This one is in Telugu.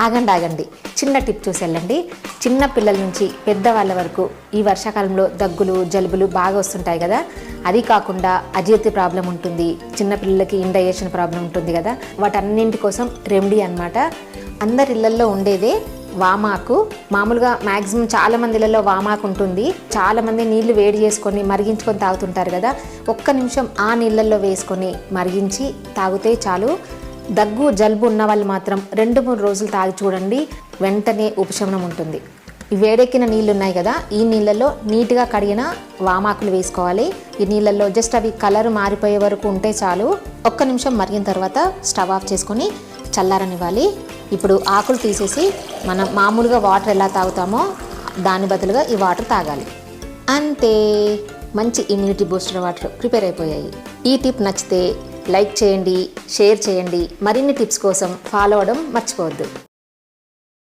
ఆగండి, చిన్న టిప్ చూసి వెళ్ళండి. చిన్న పిల్లల నుంచి పెద్దవాళ్ళ వరకు ఈ వర్షాకాలంలో దగ్గులు జలుబులు బాగా వస్తుంటాయి కదా. అది కాకుండా అజీర్తి ప్రాబ్లం ఉంటుంది, చిన్నపిల్లలకి ఇండైజెషన్ ప్రాబ్లం ఉంటుంది కదా. వాటన్నింటి కోసం రెమెడీ అన్నమాట. అందరి ఇళ్లల్లో ఉండేదే వామాకు. మామూలుగా మ్యాక్సిమం చాలా మంది ఇళ్లలో వామాకు ఉంటుంది. చాలామంది నీళ్లు వేడి చేసుకొని మరిగించుకొని తాగుతుంటారు కదా. ఒక్క నిమిషం ఆ నీళ్ళల్లో వేసుకొని మరిగించి తాగితే చాలు. దగ్గు జలుబు ఉన్న వాళ్ళు మాత్రం 2-3 రోజులు తాగి చూడండి, వెంటనే ఉపశమనం ఉంటుంది. ఈ వేడెక్కిన నీళ్ళు ఉన్నాయి కదా, ఈ నీళ్ళల్లో నీట్గా కడిగిన వామాకులు వేసుకోవాలి. ఈ నీళ్ళల్లో జస్ట్ అవి కలర్ మారిపోయే వరకు ఉంటే చాలు. ఒక్క నిమిషం మరిగిన తర్వాత స్టవ్ ఆఫ్ చేసుకొని చల్లారనివ్వాలి. ఇప్పుడు ఆకులు తీసేసి మనం మామూలుగా వాటర్ ఎలా తాగుతామో దాని బదులుగా ఈ వాటర్ తాగాలి. అంతే, మంచి ఇమ్యూనిటీ బూస్టర్ వాటర్ ప్రిపేర్ అయిపోయాయి. ఈ టిప్ నచ్చితే లైక్ చేయండి, షేర్ చేయండి. మరిన్ని టిప్స్ కోసం ఫాలో అవ్వడం మర్చిపోవద్దు.